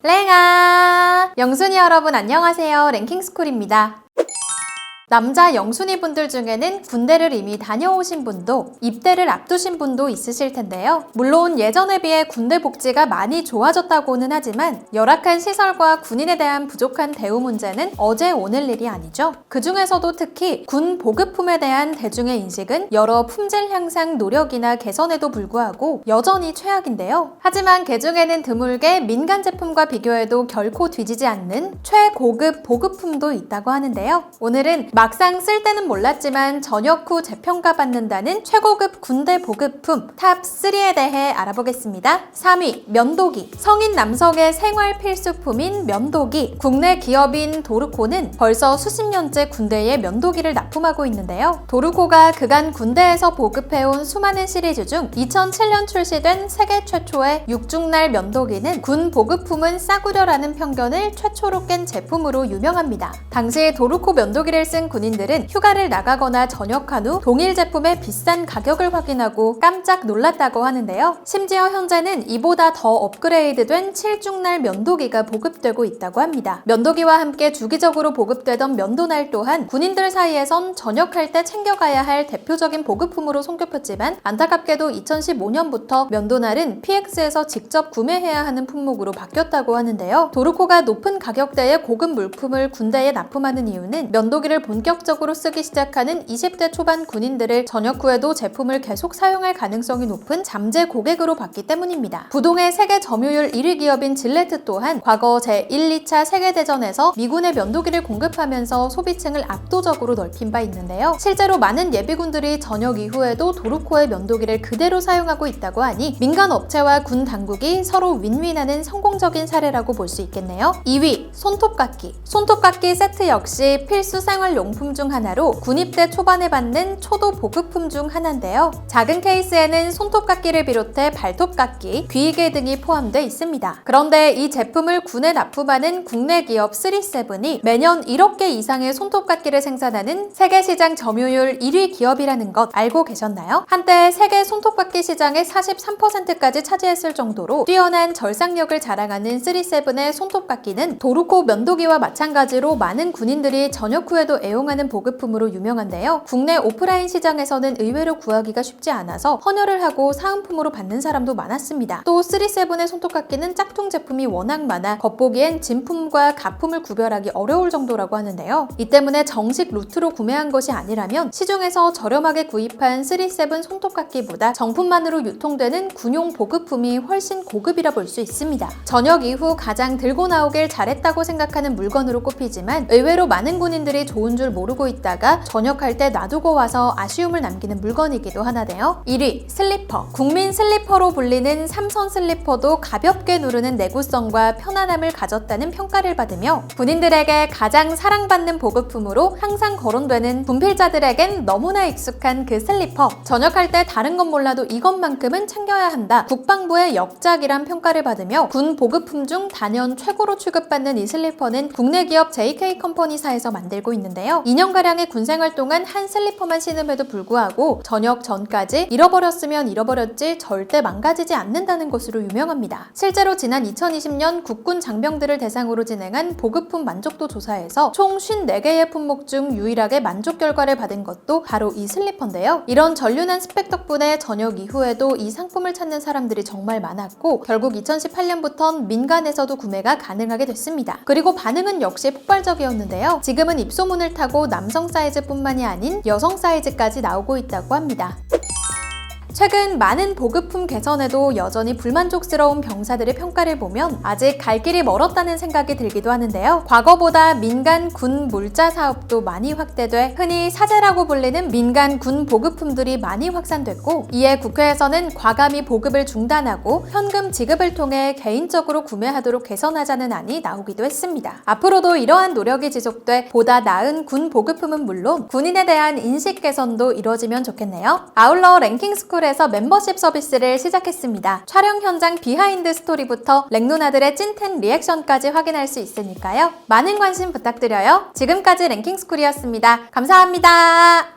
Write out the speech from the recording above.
랭아! 영순이 여러분 안녕하세요. 랭킹스쿨입니다. 남자 영순이 분들 중에는 군대를 이미 다녀오신 분도 입대를 앞두신 분도 있으실 텐데요. 물론 예전에 비해 군대 복지가 많이 좋아졌다고는 하지만 열악한 시설과 군인에 대한 부족한 대우 문제는 어제 오늘 일이 아니죠. 그 중에서도 특히 군 보급품에 대한 대중의 인식은 여러 품질 향상 노력이나 개선에도 불구하고 여전히 최악인데요. 하지만 그 중에는 드물게 민간 제품과 비교해도 결코 뒤지지 않는 최고급 보급품도 있다고 하는데요. 오늘은 막상 쓸 때는 몰랐지만 전역 후 재평가받는다는 최고급 군대 보급품 탑3에 대해 알아보겠습니다. 3위, 면도기. 성인 남성의 생활 필수품인 면도기. 국내 기업인 도르코는 벌써 수십 년째 군대에 면도기를 납품하고 있는데요. 도르코가 그간 군대에서 보급해온 수많은 시리즈 중 2007년 출시된 세계 최초의 육중날 면도기는 군 보급품은 싸구려라는 편견을 최초로 깬 제품으로 유명합니다. 당시 도르코 면도기를 쓴 군인들은 휴가를 나가거나 전역한 후 동일 제품의 비싼 가격을 확인하고 깜짝 놀랐다고 하는데요. 심지어 현재는 이보다 더 업그레이드된 7중날 면도기가 보급되고 있다고 합니다. 면도기와 함께 주기적으로 보급되던 면도날 또한 군인들 사이에선 전역할 때 챙겨가야 할 대표적인 보급품으로 손꼽혔지만 안타깝게도 2015년부터 면도날은 PX에서 직접 구매해야 하는 품목으로 바뀌었다고 하는데요. 도르코가 높은 가격대의 고급 물품을 군대에 납품하는 이유는 면도기를 본격적으로 쓰기 시작하는 20대 초반 군인들을 전역 후에도 제품을 계속 사용할 가능성이 높은 잠재 고객으로 봤기 때문입니다. 부동의 세계 점유율 1위 기업인 질레트 또한 과거 제1, 2차 세계대전에서 미군의 면도기를 공급하면서 소비층을 압도적으로 넓힌 바 있는데요. 실제로 많은 예비군들이 전역 이후에도 도르코의 면도기를 그대로 사용하고 있다고 하니 민간 업체와 군 당국이 서로 윈윈하는 성공적인 사례라고 볼 수 있겠네요. 2위, 손톱깎이. 손톱깎이 세트 역시 필수 생활용품 중 하나로 군입대 초반에 받는 초도 보급품 중 하나인데요. 작은 케이스에는 손톱깎이를 비롯해 발톱깎이, 귀이개 등이 포함되어 있습니다. 그런데 이 제품을 군에 납품하는 국내 기업 3세븐이 매년 1억 개 이상의 손톱깎이를 생산하는 세계 시장 점유율 1위 기업이라는 것 알고 계셨나요? 한때 세계 손톱깎이 시장의 43%까지 차지했을 정도로 뛰어난 절삭력을 자랑하는 3세븐의 손톱깎이는 도르코 면도기와 마찬가지로 많은 군인들이 전역 후에도 애용하는 보급품으로 유명한데요. 국내 오프라인 시장에서는 의외로 구하기가 쉽지 않아서 헌혈을 하고 사은품으로 받는 사람도 많았습니다. 또 3세븐의 손톱깎이는 짝퉁 제품이 워낙 많아 겉보기엔 진품과 가품을 구별하기 어려울 정도라고 하는데요. 이 때문에 정식 루트로 구매한 것이 아니라면 시중에서 저렴하게 구입한 3세븐 손톱깎이보다 정품만으로 유통되는 군용 보급품이 훨씬 고급이라 볼 수 있습니다. 전역 이후 가장 들고 나오길 잘했다고 생각하는 물건으로 꼽히지만 의외로 많은 군인들이 좋은 줄 모르고 있다가 전역할 때 놔두고 와서 아쉬움을 남기는 물건이기도 하나데요. 1위, 슬리퍼. 국민 슬리퍼로 불리는 삼선 슬리퍼도 가볍게 누르는 내구성과 편안함을 가졌다는 평가를 받으며 군인들에게 가장 사랑받는 보급품으로 항상 거론되는 분필자들에겐 너무나 익숙한 그 슬리퍼. 전역할 때 다른 건 몰라도 이것만큼은 챙겨야 한다. 국방부의 역작이란 평가를 받으며 군 보급품 중 단연 최고로 취급받는 이 슬리퍼는 국내 기업 JK컴퍼니사에서 만들고 있는데요. 2년가량의 군생활 동안 한 슬리퍼만 신음에도 불구하고 전역 전까지 잃어버렸으면 잃어버렸지 절대 망가지지 않는다는 것으로 유명합니다. 실제로 지난 2020년 국군 장병들을 대상으로 진행한 보급품 만족도 조사에서 총 54개의 품목 중 유일하게 만족 결과를 받은 것도 바로 이 슬리퍼인데요. 이런 전륜한 스펙 덕분에 전역 이후에도 이 상품을 찾는 사람들이 정말 많았고 결국 2018년부터는 민간에서도 구매가 가능하게 됐습니다. 그리고 반응은 역시 폭발적이었는데요. 지금은 입소문을 타고 남성 사이즈뿐만이 아닌 여성 사이즈까지 나오고 있다고 합니다. 최근 많은 보급품 개선에도 여전히 불만족스러운 병사들의 평가를 보면 아직 갈 길이 멀었다는 생각이 들기도 하는데요. 과거보다 민간 군 물자 사업도 많이 확대돼 흔히 사제라고 불리는 민간 군 보급품들이 많이 확산됐고 이에 국회에서는 과감히 보급을 중단하고 현금 지급을 통해 개인적으로 구매하도록 개선하자는 안이 나오기도 했습니다. 앞으로도 이러한 노력이 지속돼 보다 나은 군 보급품은 물론 군인에 대한 인식 개선도 이루어지면 좋겠네요. 아울러 랭킹스쿨에서 멤버십 서비스를 시작했습니다. 촬영 현장 비하인드 스토리부터 랭누나들의 찐텐 리액션까지 확인할 수 있으니까요. 많은 관심 부탁드려요. 지금까지 랭킹스쿨이었습니다. 감사합니다.